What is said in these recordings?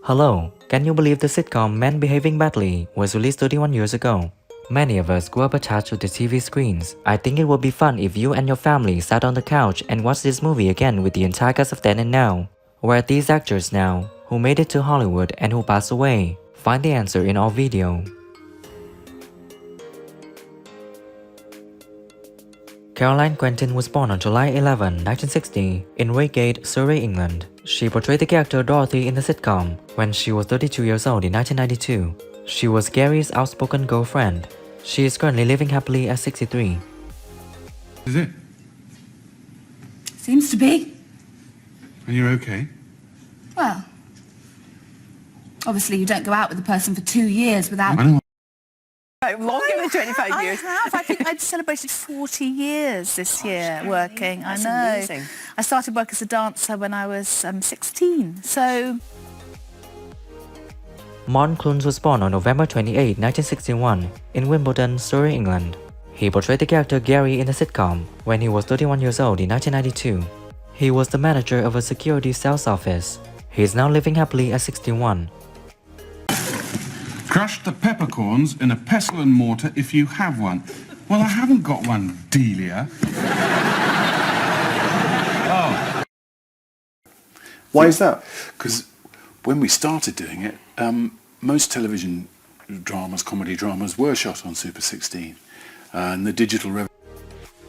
Hello, can you believe the sitcom Men Behaving Badly was released 31 years ago? Many of us grew up attached to the TV screens. I think it would be fun if you and your family sat on the couch and watched this movie again with the entire cast of then and now. Where are these actors now, who made it to Hollywood and who passed away? Find the answer in our video. Caroline Quentin was born on July 11, 1960, in Reigate, Surrey, England. She portrayed the character Dorothy in the sitcom when she was 32 years old in 1992. She was Gary's outspoken girlfriend. She is currently living happily at 63. Is it? Seems to be. And you're okay? Well, obviously you don't go out with a person for 2 years without... I know. Longer than 25 years. I have. I think I'd celebrated 40 years this year working. That's I know. amazing. I started work as a dancer when I was 16. So... Martin Clunes was born on November 28, 1961, in Wimbledon, Surrey, England. He portrayed the character Gary in the sitcom when he was 31 years old in 1992. He was the manager of a security sales office. He is now living happily at 61. Crush the peppercorns in a pestle and mortar if you have one. Well, I haven't got one, Delia. Oh. Why is that? Because when we started doing it, most television dramas, comedy dramas, were shot on Super 16. And the digital revolution...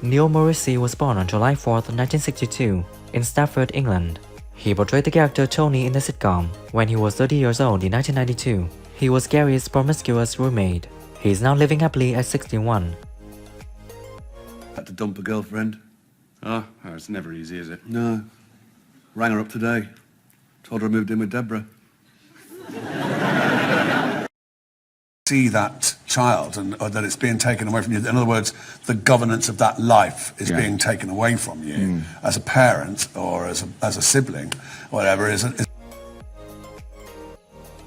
Neil Morrissey was born on July 4, 1962, in Stafford, England. He portrayed the character Tony in the sitcom when he was 30 years old in 1992. He was Gary's promiscuous roommate. He is now living happily at 61. Had to dump a girlfriend? Oh, it's never easy, is it? No. Rang her up today. Told her I moved in with Deborah. See that child and or that it's being taken away from you. In other words, the governance of that life is being taken away from you as a parent or as a sibling, whatever is.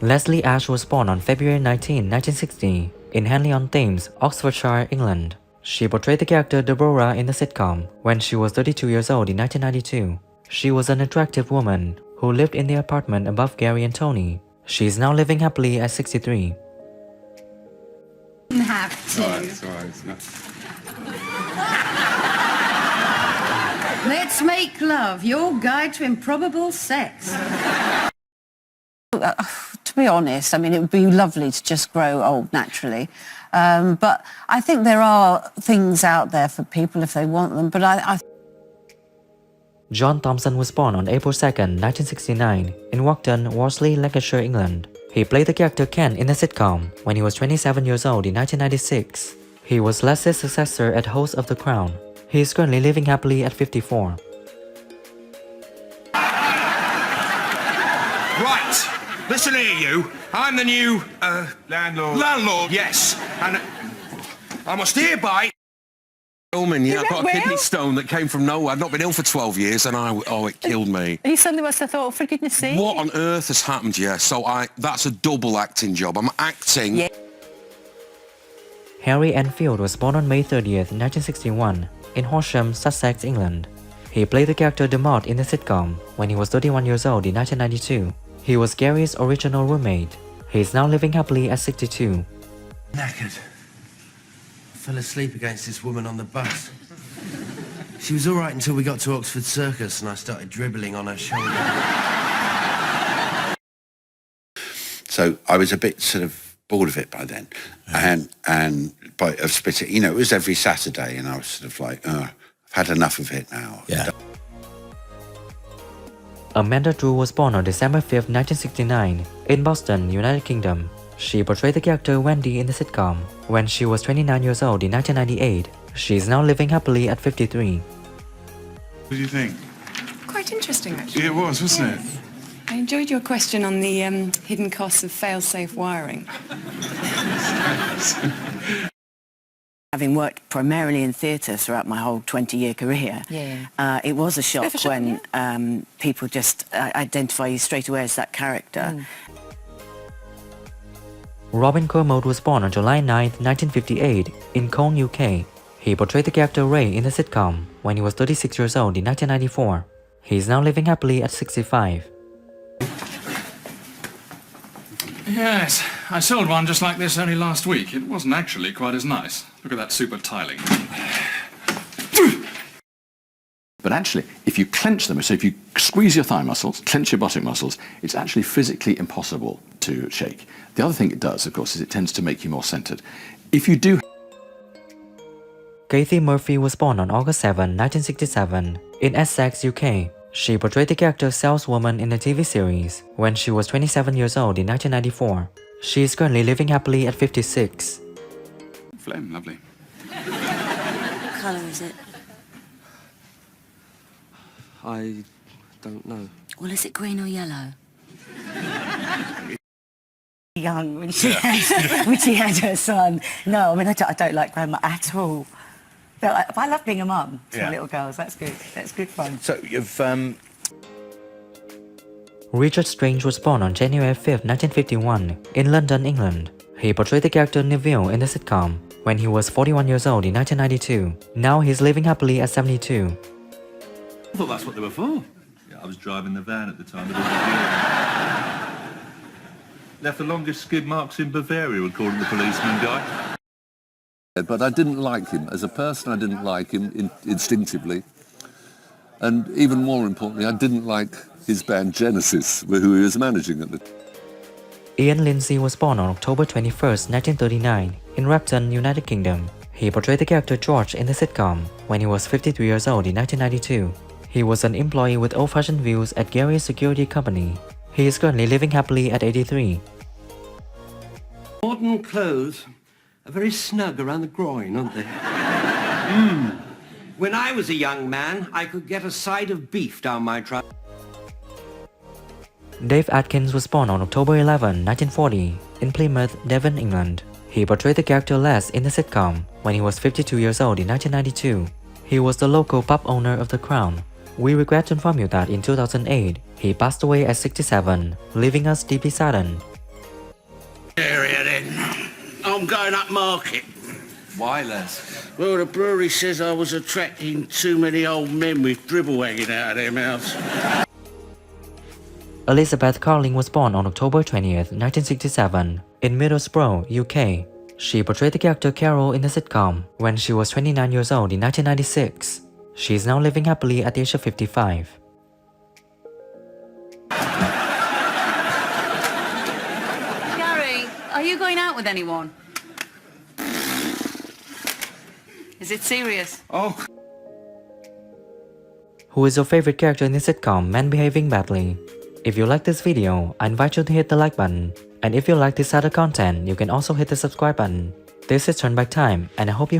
Leslie Ash was born on February 19, 1960, in Henley-on-Thames, Oxfordshire, England. She portrayed the character Deborah in the sitcom when she was 32 years old in 1992. She was an attractive woman who lived in the apartment above Gary and Tony. She is now living happily at 63. Have to. It's all right, it's not... Let's make love, your guide to improbable sex. To be honest, I mean, it would be lovely to just grow old naturally. But I think there are things out there for people if they want them. But I John Thomson was born on April 2, 1969, in Walkden, Worsley, Lancashire, England. He played the character Ken in the sitcom when he was 27 years old in 1996. He was Leslie's successor as host of The Crown. He is currently living happily at 54. Right, listen here, you. I'm the new, Landlord. landlord, yes. And I must hereby... Is I've got that a kidney real? stone that came from nowhere. I've not been ill for 12 years and it killed me. You suddenly must have thought, oh, for goodness sake. What on earth has happened, yeah? So that's a double acting job. I'm acting... Yeah. Harry Enfield was born on May 30th, 1961, in Horsham, Sussex, England. He played the character Dermot in the sitcom when he was 31 years old in 1992. He was Gary's original roommate. He is now living happily at 62. Knackered. I fell asleep against this woman on the bus. She was all right until we got to Oxford Circus and I started dribbling on her shoulder. So I was a bit sort of bored of it by then. Of spitting, you know, it was every Saturday and I was sort of like, I've had enough of it now. Yeah. Amanda Drew was born on December 5, 1969, in Boston, United Kingdom. She portrayed the character Wendy in the sitcom when she was 29 years old in 1998. She is now living happily at 53. What do you think? Quite interesting, actually. It was, wasn't it? I enjoyed your question on the hidden costs of fail-safe wiring. having worked primarily in theatre throughout my whole 20-year career, it was a shock when people just identify you straight away as that character. Robin Kermode was born on July 9, 1958, in Cone, UK. He portrayed the character Ray in the sitcom when he was 36 years old in 1994. He is now living happily at 65. Yes, I sold one just like this only last week. It wasn't actually quite as nice. Look at that super tiling. But actually, if you clench them, so if you squeeze your thigh muscles, clench your buttock muscles, it's actually physically impossible to shake. The other thing it does, of course, is it tends to make you more centered. If you do... Cathy Murphy was born on August 7, 1967, in Essex, UK. She portrayed the character saleswoman in the TV series when she was 27 years old in 1994. She is currently living happily at 56. Flame, lovely. What colour is it? I don't know. Well, is it green or yellow? Young when she had her son. No, I mean, I don't like grandma at all. But I love being a mum to little girls. That's good. That's good fun. So you've Richard Strange was born on January 5, 1951, in London, England. He portrayed the character Neville in the sitcom when he was 41 years old in 1992. Now he's living happily at 72. I thought that's what they were for. Yeah, I was driving the van at the time of the review. Left the longest skid marks in Bavaria, according to the policeman guy. But I didn't like him. As a person, I didn't like him instinctively. And even more importantly, I didn't like his band Genesis, who he was managing at the time. Ian Lindsay was born on October 21, 1939, in Repton, United Kingdom. He portrayed the character George in the sitcom when he was 53 years old in 1992. He was an employee with old-fashioned views at Gary's security company. He is currently living happily at 83. Modern clothes are very snug around the groin, aren't they? When I was a young man, I could get a side of beef down my trunk. Dave Atkins was born on October 11, 1940, in Plymouth, Devon, England. He portrayed the character Les in the sitcom when he was 52 years old in 1992. He was the local pub owner of the Crown. We regret to inform you that in 2008, he passed away at 67, leaving us deeply saddened. Area then. I'm going up market. Why, Les? Well, the brewery says I was attracting too many old men with dribble hanging out of their mouths. Elizabeth Carling was born on October 20th, 1967, in Middlesbrough, UK. She portrayed the character Carol in the sitcom when she was 29 years old in 1996. She is now living happily at the age of 55. Gary, are you going out with anyone? Is it serious? Oh. Who is your favorite character in the sitcom Men Behaving Badly? If you like this video, I invite you to hit the like button. And if you like this other content, you can also hit the subscribe button. This is Turn Back Time, and I hope you